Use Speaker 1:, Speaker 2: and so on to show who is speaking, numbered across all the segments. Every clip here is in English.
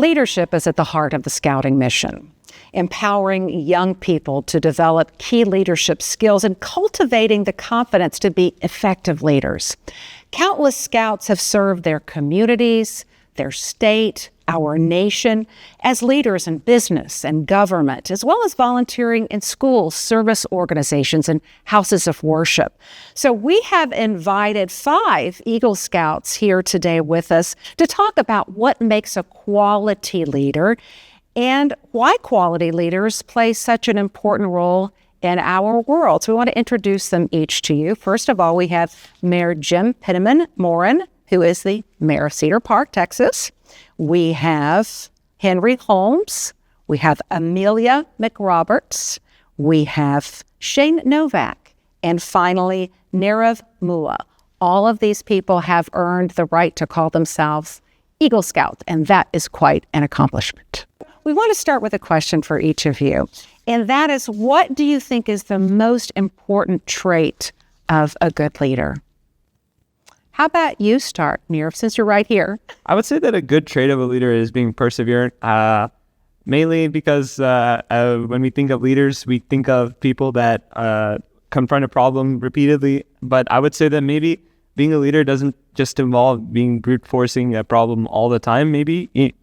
Speaker 1: Leadership is at the heart of the Scouting mission, empowering young people to develop key leadership skills and cultivating the confidence to be effective leaders. Countless Scouts have served their communities, their state, our nation as leaders in business and government, as well as volunteering in schools, service organizations, and houses of worship. So we have invited 5 Eagle Scouts here today with us to talk about what makes a quality leader and why quality leaders play such an important role in our world. So we want to introduce them each to you. First of all, we have Mayor Jim Penniman-Morin, who is the mayor of Cedar Park, Texas. We have Henry Holmes. We have Amelia McRoberts. We have Shane Novak. And finally, Nirav Mua. All of these people have earned the right to call themselves Eagle Scout, and that is quite an accomplishment. We want to start with a question for each of you, and that is, what do you think is the most important trait of a good leader? How about you start, Nirav, since you're right here?
Speaker 2: I would say that a good trait of a leader is being perseverant, mainly because when we think of leaders, we think of people that confront a problem repeatedly. But I would say that maybe being a leader doesn't just involve being brute forcing a problem all the time. Maybe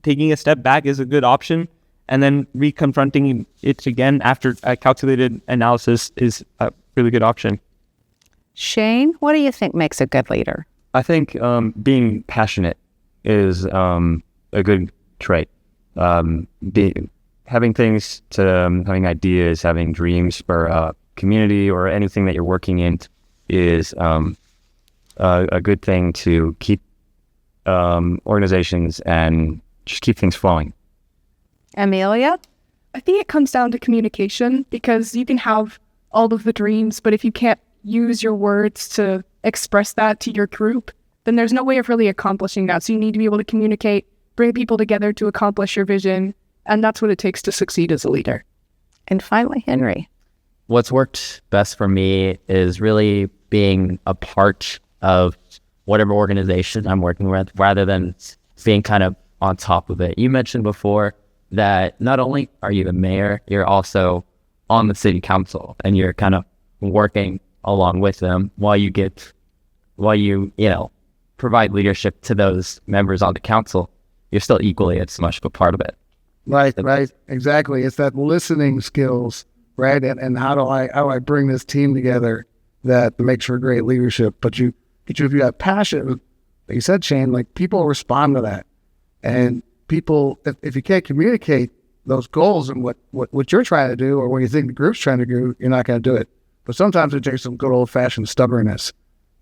Speaker 2: taking a step back is a good option, and then reconfronting it again after a calculated analysis is a really good option.
Speaker 1: Shane, what do you think makes a good leader?
Speaker 3: I think being passionate is a good trait. Having things having ideas, having dreams for a community or anything that you're working in is a good thing to keep organizations and just keep things flowing.
Speaker 1: Amelia?
Speaker 4: I think it comes down to communication, because you can have all of the dreams, but if you can't use your words to express that to your group, then there's no way of really accomplishing that. So you need to be able to communicate, bring people together to accomplish your vision, and that's what it takes to succeed as a leader.
Speaker 1: And finally, Henry.
Speaker 5: What's worked best for me is really being a part of whatever organization I'm working with, rather than being kind of on top of it. You mentioned before that not only are you the mayor, you're also on the city council, and you're kind of working along with them while you provide leadership to those members on the council. You're still equally as much of a part of it.
Speaker 6: Right, exactly. It's that listening skills, right? And how do I bring this team together that makes for great leadership? But if you have passion, like you said, Shane, like, people respond to that. And people, if you can't communicate those goals and what you're trying to do, or what you think the group's trying to do, you're not going to do it. But sometimes it takes some good old-fashioned stubbornness,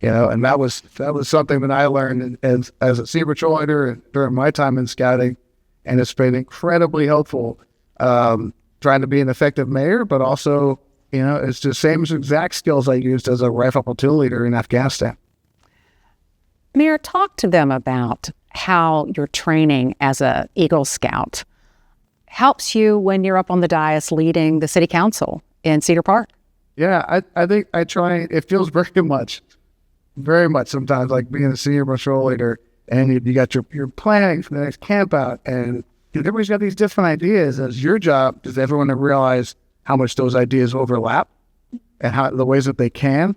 Speaker 6: and that was something that I learned as a Sea Patrol leader during my time in scouting, and it's been incredibly helpful trying to be an effective mayor, but also, it's the same exact skills I used as a rifle platoon leader in Afghanistan.
Speaker 1: Mayor, talk to them about how your training as a Eagle Scout helps you when you're up on the dais leading the city council in Cedar Park.
Speaker 6: Yeah, I think I try. It feels very much sometimes like being a senior patrol leader, and you got your planning for the next camp out, and everybody's got these different ideas. As your job is everyone to realize how much those ideas overlap and how the ways that they can.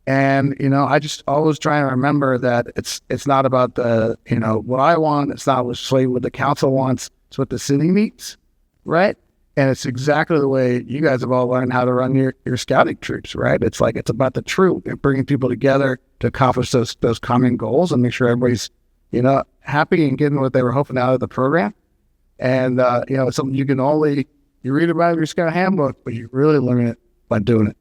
Speaker 6: And I just always try to remember that it's not about the what I want. It's not what the council wants. It's what the city needs, right? And it's exactly the way you guys have all learned how to run your scouting troops, right? It's about the truth and bringing people together to accomplish those common goals and make sure everybody's, happy and getting what they were hoping out of the program. And, it's something you read about in your scout handbook, but you really learn it by doing it.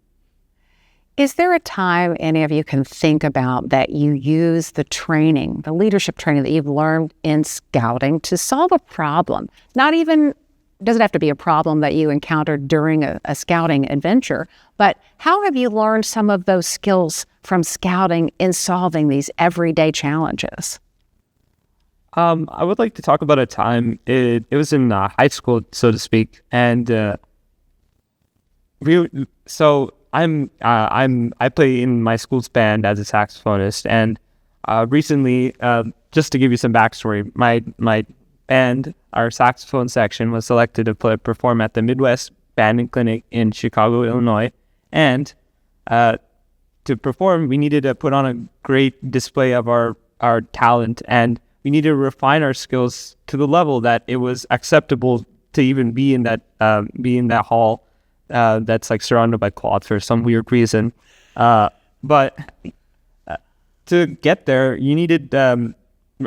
Speaker 1: Is there a time any of you can think about that you use the training, the leadership training that you've learned in scouting to solve a problem? Doesn't have to be a problem that you encountered during a scouting adventure, but how have you learned some of those skills from scouting in solving these everyday challenges?
Speaker 2: I would like to talk about a time. It was in high school, so to speak, and I play in my school's band as a saxophonist, and recently, just to give you some backstory, my band, our saxophone section, was selected to perform at the Midwest Band and Clinic in Chicago, Illinois. And to perform, we needed to put on a great display of our talent, and we needed to refine our skills to the level that it was acceptable to even be in that hall that's like surrounded by cloth for some weird reason. But to get there, you needed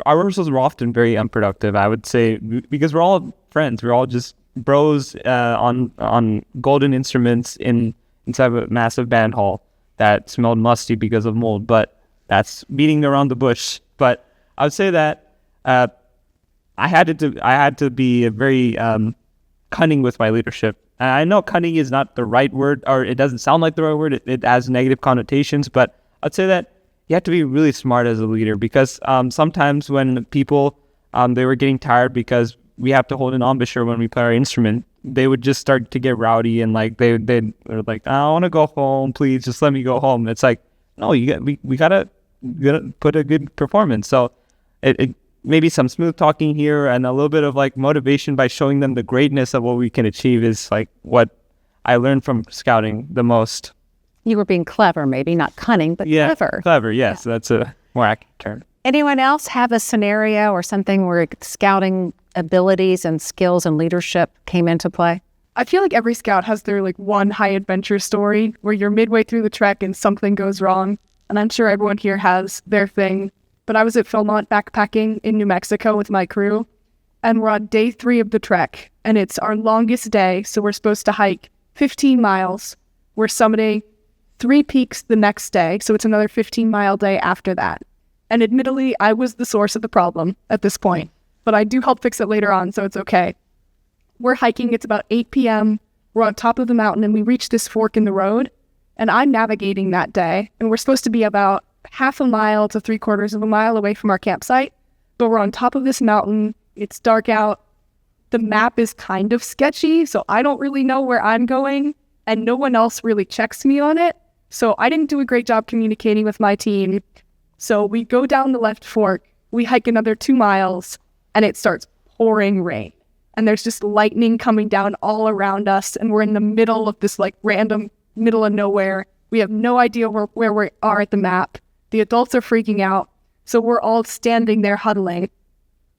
Speaker 2: our rehearsals were often very unproductive, I would say, because we're all friends. We're all just bros on golden instruments inside of a massive band hall that smelled musty because of mold. But that's beating around the bush. But I would say that I had to be very cunning with my leadership. I know cunning is not the right word, or it doesn't sound like the right word. It has negative connotations, but I'd say that you have to be really smart as a leader, because sometimes when people, they were getting tired because we have to hold an embouchure when we play our instrument, they would just start to get rowdy, and like they were like, I want to go home, please just let me go home. It's like, no, we gotta put a good performance. So it maybe some smooth talking here and a little bit of like motivation by showing them the greatness of what we can achieve is like what I learned from scouting the most.
Speaker 1: You were being clever, maybe not cunning, but clever.
Speaker 2: Clever, yes. Yeah. That's a more accurate term.
Speaker 1: Anyone else have a scenario or something where scouting abilities and skills and leadership came into play?
Speaker 4: I feel like every scout has their like one high adventure story where you're midway through the trek and something goes wrong. And I'm sure everyone here has their thing. But I was at Philmont backpacking in New Mexico with my crew, and we're on day 3 of the trek, and it's our longest day. So we're supposed to hike 15 miles. We're summiting 3 peaks the next day. So it's another 15-mile day after that. And admittedly, I was the source of the problem at this point, but I do help fix it later on, so it's okay. We're hiking. It's about 8 p.m. We're on top of the mountain, and we reach this fork in the road, and I'm navigating that day, and we're supposed to be about half a mile to 3/4 of a mile away from our campsite, but we're on top of this mountain. It's dark out. The map is kind of sketchy, so I don't really know where I'm going, and no one else really checks me on it. So I didn't do a great job communicating with my team. So we go down the left fork, we hike another 2 miles, and it starts pouring rain. And there's just lightning coming down all around us, and we're in the middle of this like random middle of nowhere. We have no idea where we are at the map. The adults are freaking out. So we're all standing there huddling.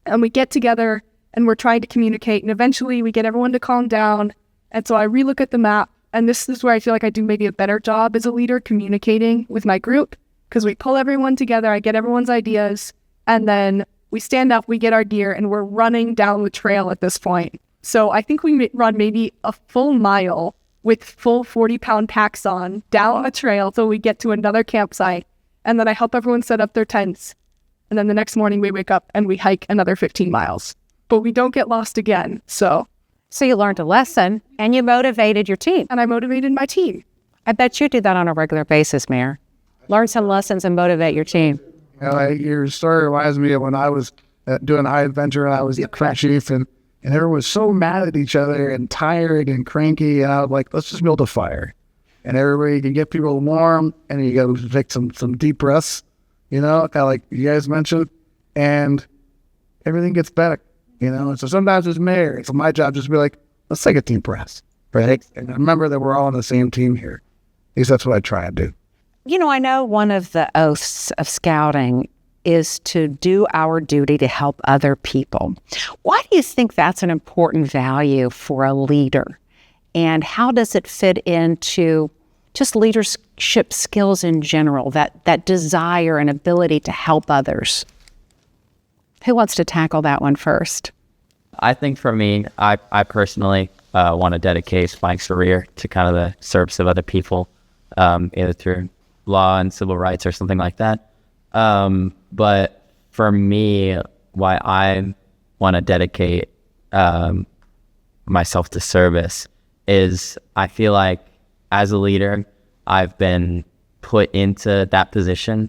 Speaker 4: And we get together and we're trying to communicate. And eventually we get everyone to calm down. And so I relook at the map. And this is where I feel like I do maybe a better job as a leader communicating with my group. Because we pull everyone together. I get everyone's ideas. And then we stand up, we get our gear, and we're running down the trail at this point. So I think we run maybe a full mile with full 40-pound packs on down a trail till we get to another campsite. And then I help everyone set up their tents. And then the next morning we wake up and we hike another 15 miles. But we don't get lost again. So
Speaker 1: you learned a lesson and you motivated your team.
Speaker 4: And I motivated my team.
Speaker 1: I bet you do that on a regular basis, Mayor. Learn some lessons and motivate your team.
Speaker 6: You know, your story reminds me of when I was doing high adventure and I was the crash chief, and everyone was so mad at each other and tired and cranky. And I was like, let's just build a fire. And everybody can get people warm, and you got to take some deep breaths, you know, kind of like you guys mentioned, and everything gets better, you know. And so sometimes it's mayor. It's my job just to be like, let's take a deep breath, right? And remember that we're all on the same team here. At least that's what I try and do.
Speaker 1: You know, I know one of the oaths of scouting is to do our duty to help other people. Why do you think that's an important value for a leader? And how does it fit into just leadership skills in general, that desire and ability to help others? Who wants to tackle that one first?
Speaker 5: I think for me, I personally want to dedicate my career to kind of the service of other people, either through law and civil rights or something like that. But for me, why I want to dedicate myself to service is I feel like as a leader, I've been put into that position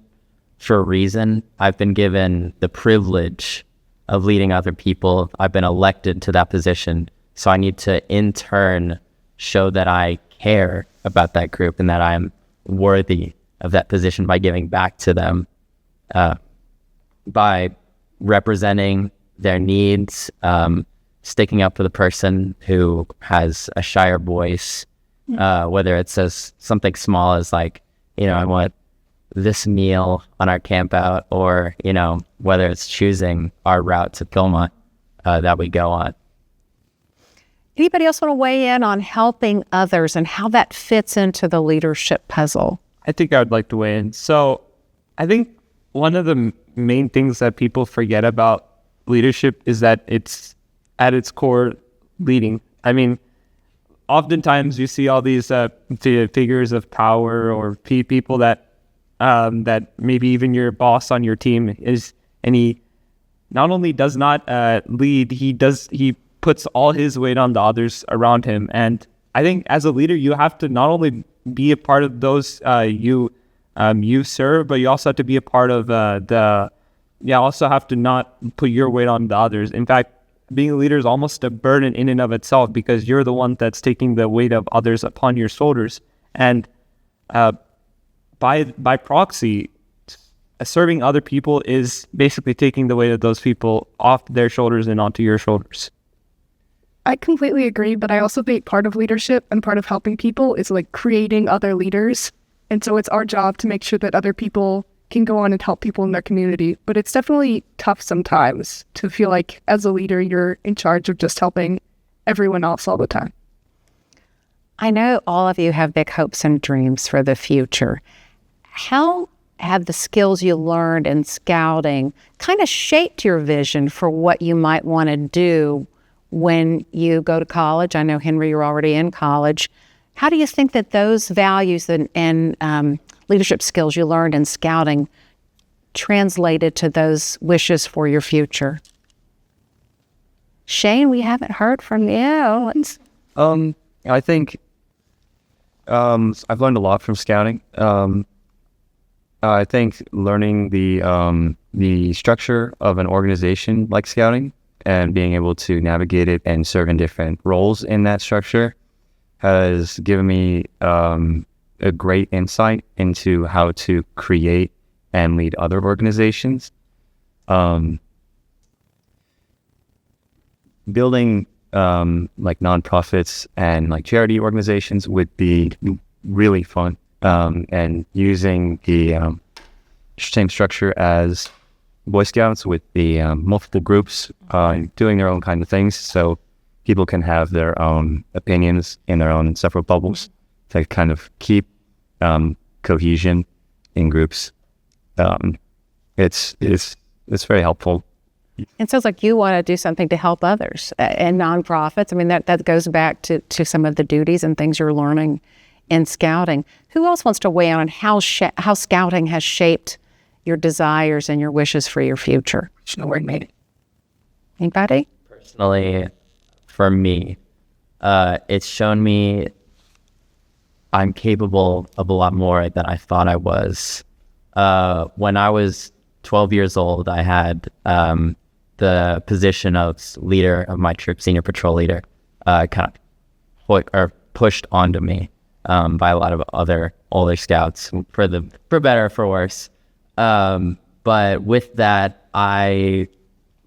Speaker 5: for a reason. I've been given the privilege of leading other people. I've been elected to that position. So I need to in turn show that I care about that group and that I am worthy of that position by giving back to them, by representing their needs, sticking up for the person who has a shyer voice, whether it says something small as like, I want this meal on our camp out, or, whether it's choosing our route to Philmont that we go on.
Speaker 1: Anybody else want to weigh in on helping others and how that fits into the leadership puzzle?
Speaker 2: I think I would like to weigh in. So I think one of the main things that people forget about leadership is that it's at its core leading. I mean, oftentimes you see all these figures of power or people that maybe even your boss on your team is, and he not only does not lead, he puts all his weight on the others around him. And I think as a leader, you have to not only be a part of those you serve, but you also have to be a part of also have to not put your weight on the others. In fact, being a leader is almost a burden in and of itself, because you're the one that's taking the weight of others upon your shoulders. And by proxy, serving other people is basically taking the weight of those people off their shoulders and onto your shoulders.
Speaker 4: I completely agree, but I also think part of leadership and part of helping people is like creating other leaders. And so it's our job to make sure that other people can go on and help people in their community. But it's definitely tough sometimes to feel like as a leader, you're in charge of just helping everyone else all the time.
Speaker 1: I know all of you have big hopes and dreams for the future. How have the skills you learned in scouting kind of shaped your vision for what you might want to do when you go to college? I know, Henry, you're already in college. How do you think that those values and leadership skills you learned in scouting translated to those wishes for your future? Shane, we haven't heard from you.
Speaker 3: I think I've learned a lot from scouting. I think learning the structure of an organization like scouting and being able to navigate it and serve in different roles in that structure has given me a great insight into how to create and lead other organizations. Building like nonprofits and like charity organizations would be really fun. And using the same structure as Boy Scouts with the multiple groups doing their own kind of things, so people can have their own opinions in their own separate bubbles to kind of keep cohesion in groups. It's very helpful.
Speaker 1: It sounds like you want to do something to help others and nonprofits. I mean, that goes back to some of the duties and things you're learning in scouting. Who else wants to weigh in on how scouting has shaped your desires and your wishes for your future? Anybody?
Speaker 5: Personally, for me, it's shown me I'm capable of a lot more than I thought I was. When I was 12 years old, I had the position of leader of my troop, senior patrol leader, kind of pushed onto me by a lot of other older scouts, for better or for worse. But with that,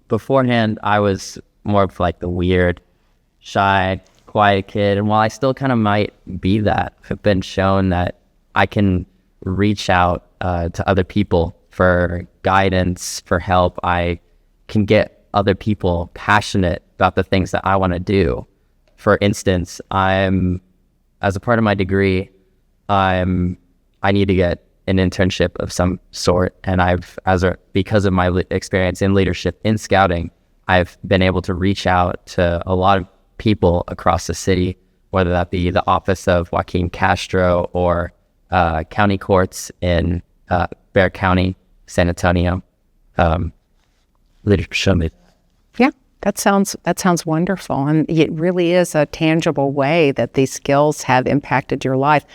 Speaker 5: beforehand, I was more of like the weird, shy, quiet kid. And while I still kind of might be that, I've been shown that I can reach out to other people for guidance, for help. I can get other people passionate about the things that I want to do. For instance, as a part of my degree, I need to get an internship of some sort, and because of my experience in leadership in scouting, I've been able to reach out to a lot of people across the city, whether that be the office of Joaquin Castro or county courts in Bexar County, San Antonio. Leadership showed me.
Speaker 1: Yeah, that sounds wonderful, and it really is a tangible way that these skills have impacted your life.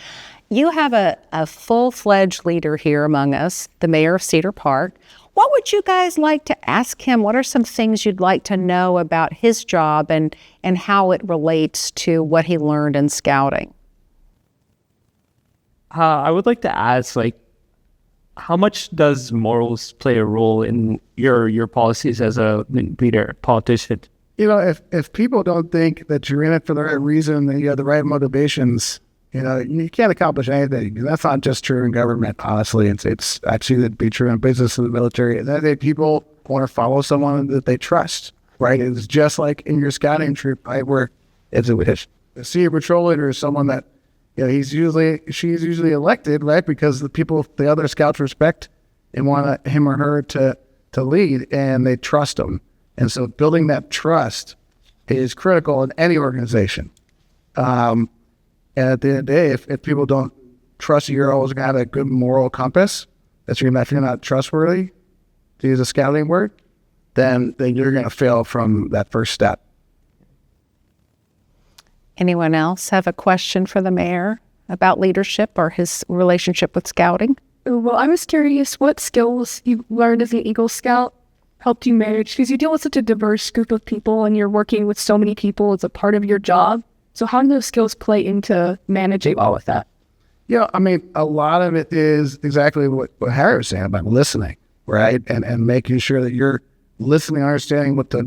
Speaker 1: You have a full-fledged leader here among us, the mayor of Cedar Park. What would you guys like to ask him? What are some things you'd like to know about his job and how it relates to what he learned in scouting?
Speaker 2: I would like to ask, how much does morals play a role in your policies as a leader, politician?
Speaker 6: If people don't think that you're in it for the right reason, and you have the right motivations, you can't accomplish anything. That's not just true in government, honestly. It's actually that'd be true in business and the military. And that people want to follow someone that they trust, right? It's just like in your scouting troop, right? Where the senior patrol leader is someone that, she's usually elected, right? Because the other scouts respect and want him or her to lead, and they trust him. And so building that trust is critical in any organization. And at the end of the day, if people don't trust you're always going to have a good moral compass, if you're not trustworthy, to use a scouting word, then you're going to fail from that first step.
Speaker 1: Anyone else have a question for the mayor about leadership or his relationship with scouting?
Speaker 4: Well, I was curious what skills you learned as an Eagle Scout helped you manage, because you deal with such a diverse group of people and you're working with so many people as a part of your job. So how do those skills play into managing all of that?
Speaker 6: Yeah, a lot of it is exactly what Harry was saying about listening, right? And making sure that you're listening, understanding what the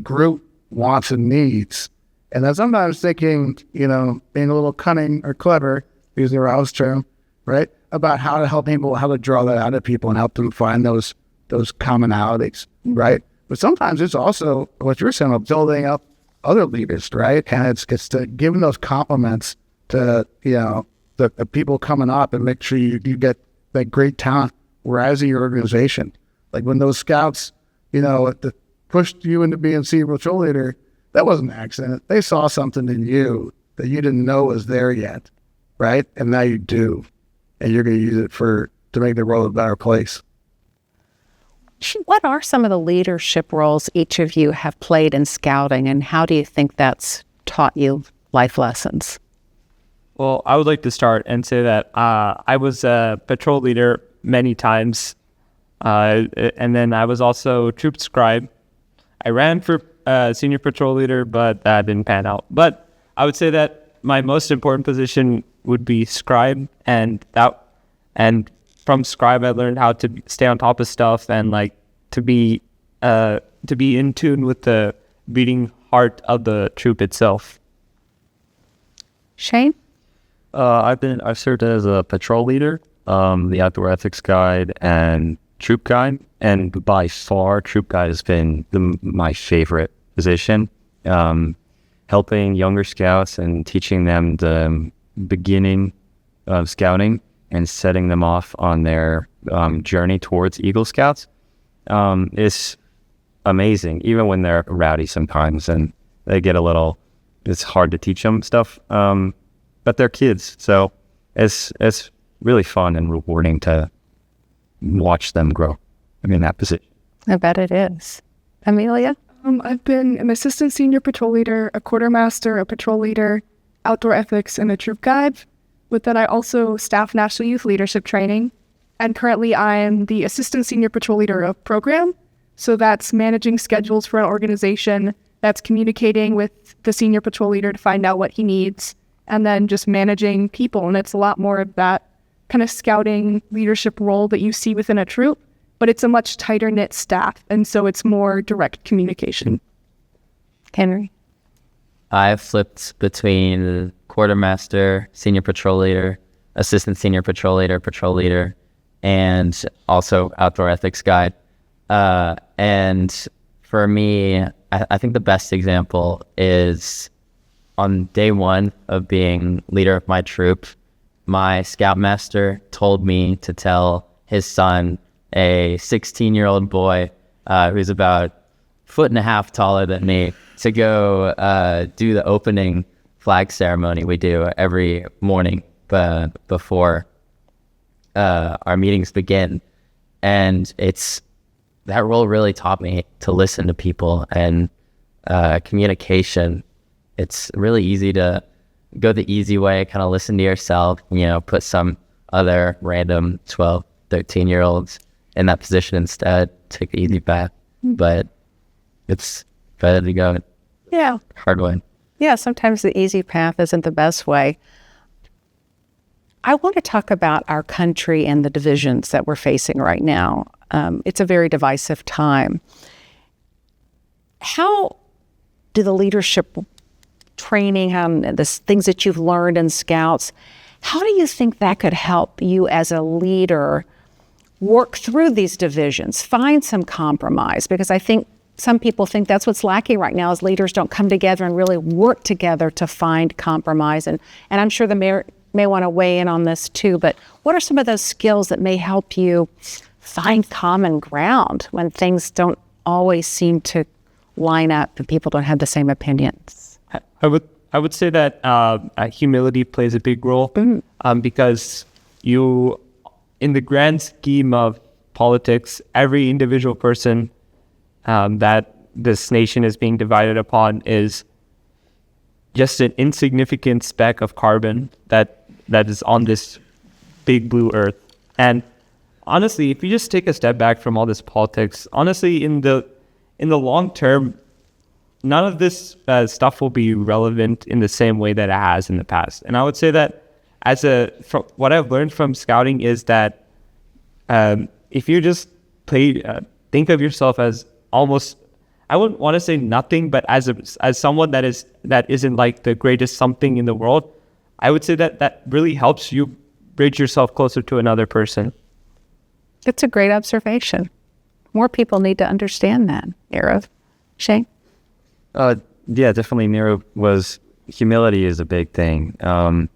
Speaker 6: group wants and needs. And then sometimes thinking, being a little cunning or clever, using the Rouse term, right? About how to help people, how to draw that out of people and help them find those commonalities, right? But sometimes it's also what you're saying about building up other leaders, right? And it's to giving those compliments to, the people coming up and make sure you get that great talent rising your organization. Like when those scouts, pushed you into being senior patrol leader, that wasn't an accident. They saw something in you that you didn't know was there yet, right? And now you do. And you're going to use it to make the world a better place.
Speaker 1: What are some of the leadership roles each of you have played in scouting, and how do you think that's taught you life lessons?
Speaker 2: Well, I would like to start and say that I was a patrol leader many times, and then I was also troop scribe. I ran for senior patrol leader, but that didn't pan out. But I would say that my most important position would be scribe, and from scribe, I learned how to stay on top of stuff and to be in tune with the beating heart of the troop itself.
Speaker 1: Shane?
Speaker 3: I've served as a patrol leader, the outdoor ethics guide, and troop guide. And by far, troop guide has been my favorite position. Helping younger scouts and teaching them the beginning of scouting and setting them off on their journey towards Eagle Scouts is amazing, even when they're rowdy sometimes and they get it's hard to teach them stuff, but they're kids, so it's really fun and rewarding to watch them grow in that position.
Speaker 1: I bet it is. Amelia?
Speaker 4: I've been an assistant senior patrol leader, a quartermaster, a patrol leader, outdoor ethics, and a troop guide. With that, I also staff National Youth Leadership Training, and currently I am the assistant senior patrol leader of program. So that's managing schedules for an organization, that's communicating with the senior patrol leader to find out what he needs, and then just managing people. And it's a lot more of that kind of scouting leadership role that you see within a troop, but it's a much tighter knit staff, and so it's more direct communication.
Speaker 1: Henry?
Speaker 5: I've flipped between quartermaster, senior patrol leader, assistant senior patrol leader, and also outdoor ethics guide. And for me, I think the best example is on day one of being leader of my troop, my scoutmaster told me to tell his son, a 16-year-old boy who's about 1.5 feet taller than me, to go do the opening flag ceremony we do every morning before our meetings begin. And that role really taught me to listen to people and communication. It's really easy to go the easy way, kind of listen to yourself, put some other random 12, 13-year-olds in that position instead, take the easy path. But it's better to go hard way.
Speaker 1: Yeah, sometimes the easy path isn't the best way. I want to talk about our country and the divisions that we're facing right now. It's a very divisive time. How do the leadership training, the things that you've learned in Scouts, how do you think that could help you as a leader work through these divisions, find some compromise? Because I think some people think that's what's lacking right now is leaders don't come together and really work together to find compromise. And I'm sure the mayor may want to weigh in on this too, but what are some of those skills that may help you find common ground when things don't always seem to line up and people don't have the same opinions?
Speaker 2: I would say that humility plays a big role because you, in the grand scheme of politics, every individual person that this nation is being divided upon is just an insignificant speck of carbon that is on this big blue earth. And honestly, if you just take a step back from all this politics, honestly, in the long term, none of this stuff will be relevant in the same way that it has in the past. And I would say that from what I've learned from scouting is that if you just think of yourself as almost, I wouldn't want to say nothing, but as someone that isn't like the greatest something in the world, I would say that really helps you bridge yourself closer to another person.
Speaker 1: It's a great observation. More people need to understand that, Nirav. Shane?
Speaker 3: Yeah, definitely. Humility is a big thing.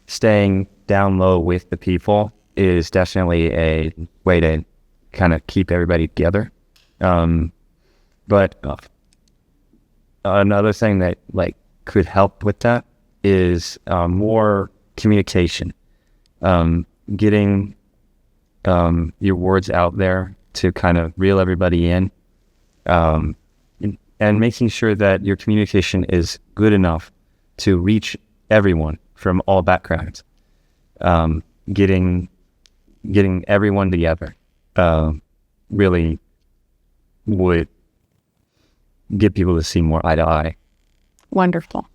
Speaker 3: Staying down low with the people is definitely a way to kind of keep everybody together. But another thing that could help with that is more communication, getting your words out there to kind of reel everybody in, and making sure that your communication is good enough to reach everyone from all backgrounds. Getting everyone together really would get people to see more eye to eye.
Speaker 1: Wonderful.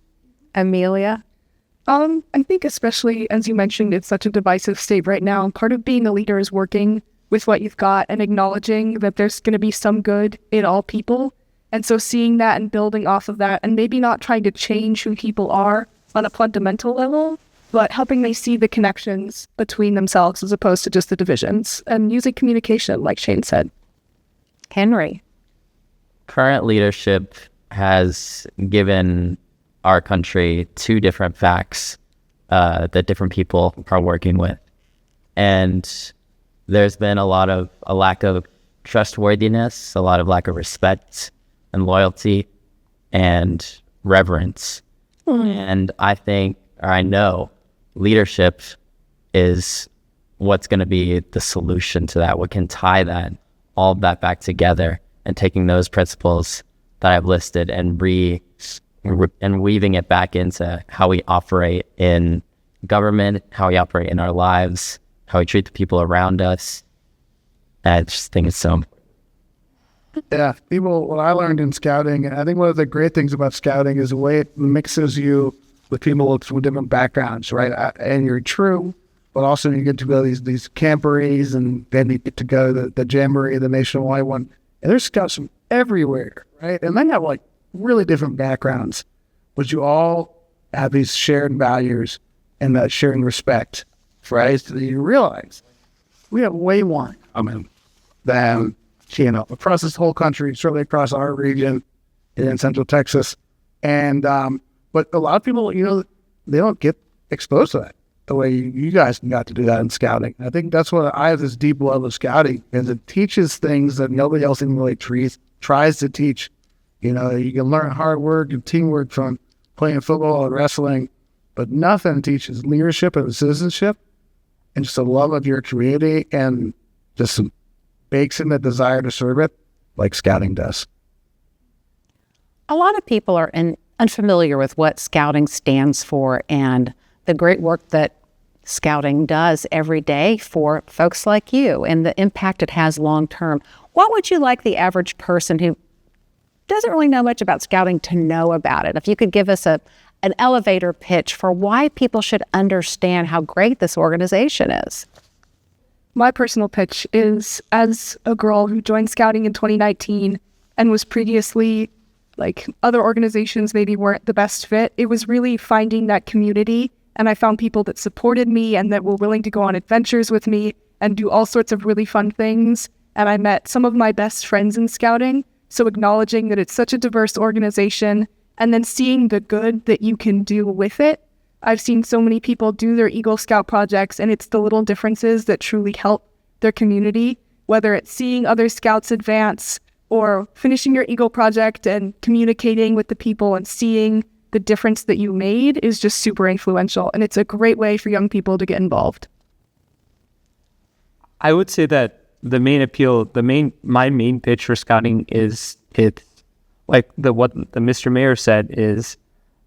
Speaker 1: Amelia?
Speaker 4: I think especially, as you mentioned, it's such a divisive state right now. Part of being a leader is working with what you've got and acknowledging that there's going to be some good in all people. And so seeing that and building off of that, and maybe not trying to change who people are on a fundamental level, but helping them see the connections between themselves as opposed to just the divisions, and using communication, like Shane said.
Speaker 1: Henry?
Speaker 5: Current leadership has given our country two different facts that different people are working with. And there's been a lack of trustworthiness, a lot of lack of respect and loyalty and reverence. And I know leadership is what's going to be the solution to that, what can tie all of that back together, and taking those principles that I've listed and weaving it back into how we operate in government, how we operate in our lives, how we treat the people around us. I just think it's so important.
Speaker 6: Yeah, what I learned in scouting, and I think one of the great things about scouting is the way it mixes you with people with different backgrounds, right? And you're true, but also you get to go to these camporees, and then you get to go to the jamboree, the nationwide one, and there's scouts from everywhere, right? And they have really different backgrounds, but you all have these shared values and that sharing respect, right? So you realize we have way more common than across this whole country, certainly across our region in Central Texas. And, but a lot of people, they don't get exposed to that the way you guys got to do that in scouting. I think that's what I have this deep love of scouting, is it teaches things that nobody else even really tries to teach. You can learn hard work and teamwork from playing football and wrestling, but nothing teaches leadership and citizenship and just a love of your community and just bakes in the desire to serve it like scouting does.
Speaker 1: A lot of people are unfamiliar with what scouting stands for and the great work that scouting does every day for folks like you and the impact it has long term. What would you like the average person who doesn't really know much about scouting to know about it? If you could give us a an elevator pitch for why people should understand how great this organization is.
Speaker 4: My personal pitch is, as a girl who joined Scouting in 2019 and was previously, like, other organizations maybe weren't the best fit, it was really finding that community. And I found people that supported me and that were willing to go on adventures with me and do all sorts of really fun things. And I met some of my best friends in Scouting. So acknowledging that it's such a diverse organization and then seeing the good that you can do with it. I've seen so many people do their Eagle Scout projects, and it's the little differences that truly help their community, whether it's seeing other Scouts advance or finishing your Eagle project and communicating with the people and seeing the difference that you made is just super influential. And it's a great way for young people to get involved.
Speaker 2: I would say that the main appeal, my main pitch for Scouting is it's like what the Mr. Mayor said is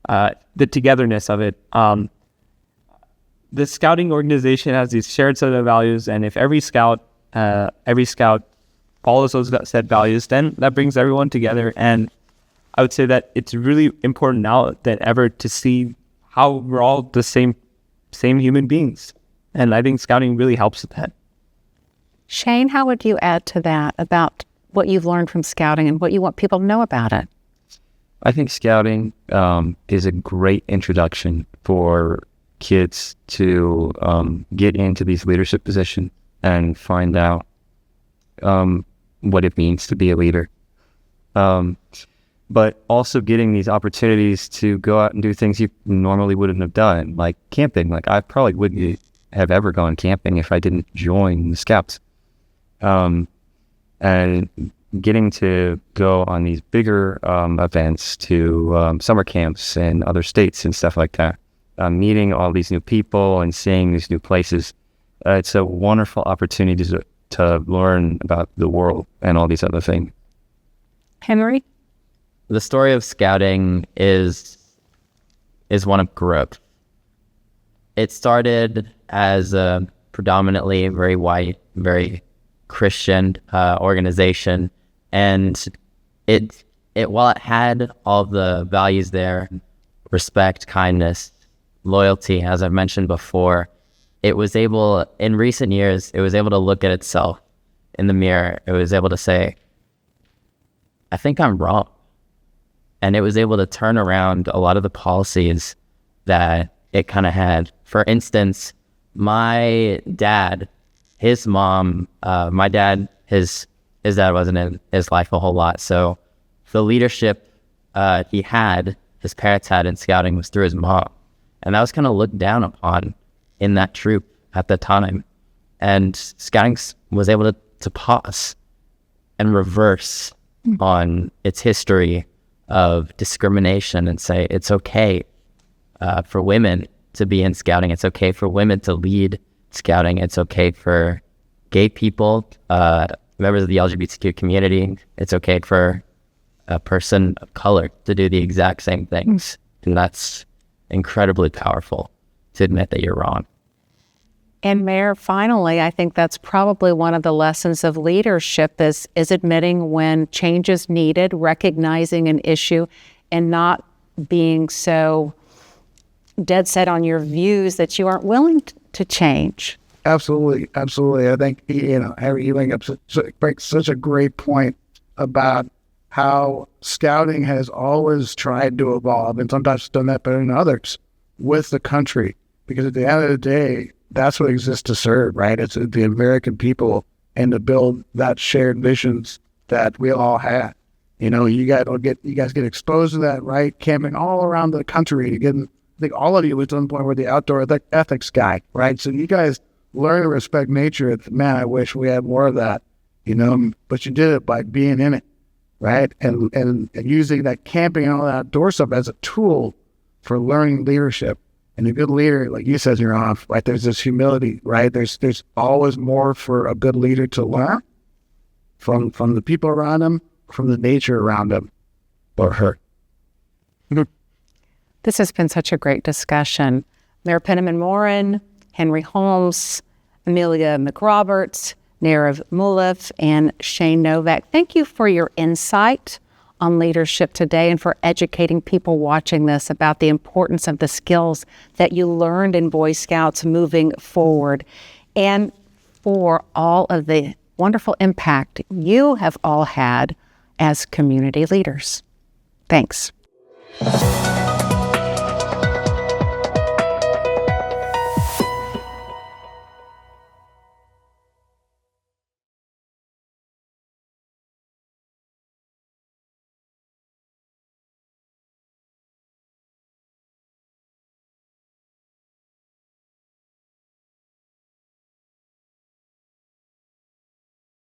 Speaker 2: the togetherness of it. The Scouting organization has these shared set of values, and if every scout follows those set values, then that brings everyone together. And I would say that it's really important now than ever to see how we're all the same human beings, and I think Scouting really helps with that.
Speaker 1: Shane, how would you add to that about what you've learned from Scouting and what you want people to know about it?
Speaker 3: I think Scouting is a great introduction for kids to get into these leadership positions and find out what it means to be a leader. But also getting these opportunities to go out and do things you normally wouldn't have done, like camping. Like I probably wouldn't have ever gone camping if I didn't join the Scouts. And getting to go on these bigger events to summer camps in other states and stuff like that, meeting all these new people and seeing these new places. It's a wonderful opportunity to learn about the world and all these other things.
Speaker 1: Henry?
Speaker 5: The story of Scouting is one of growth. It started as a predominantly very white, very Christian organization, and it while it had all the values there, respect, kindness, loyalty, as I've mentioned before, it was able, in recent years, it was able to look at itself in the mirror. It was able to say, I think I'm wrong. And it was able to turn around a lot of the policies that it kind of had. For instance, my dad, his mom, his dad wasn't in his life a whole lot. So the leadership his parents had in Scouting was through his mom. And that was kind of looked down upon in that troop at the time. And Scouting was able to pause and reverse on its history of discrimination and say it's okay for women to be in Scouting. It's okay for women to lead Scouting. It's okay for gay people, members of the LGBTQ community. It's okay for a person of color to do the exact same things. And that's incredibly powerful to admit that you're wrong.
Speaker 1: And Mayor, finally, I think that's probably one of the lessons of leadership is admitting when change is needed, recognizing an issue, and not being so dead set on your views that you aren't willing to change.
Speaker 6: Absolutely. Absolutely. I think, Harry, you bring up such a great point about how Scouting has always tried to evolve and sometimes done that better than others with the country. Because at the end of the day, that's what exists to serve, right? It's the American people and to build that shared visions that we all have. You guys get exposed to that, right? Camping all around the country. Again, I think all of you at some point were the outdoor ethics guy, right? So you guys learn to respect nature. Man, I wish we had more of that, but you did it by being in it, right? And using that camping and all that outdoor stuff as a tool for learning leadership. And a good leader, like you said, you're off, right? There's this humility, right? There's always more for a good leader to learn from the people around them, from the nature around them, or her.
Speaker 1: This has been such a great discussion. Mayor Penniman-Morin, Henry Holmes, Amelia McRoberts, Narav Mulif, and Shane Novak. Thank you for your insight on leadership today and for educating people watching this about the importance of the skills that you learned in Boy Scouts moving forward, and for all of the wonderful impact you have all had as community leaders. Thanks.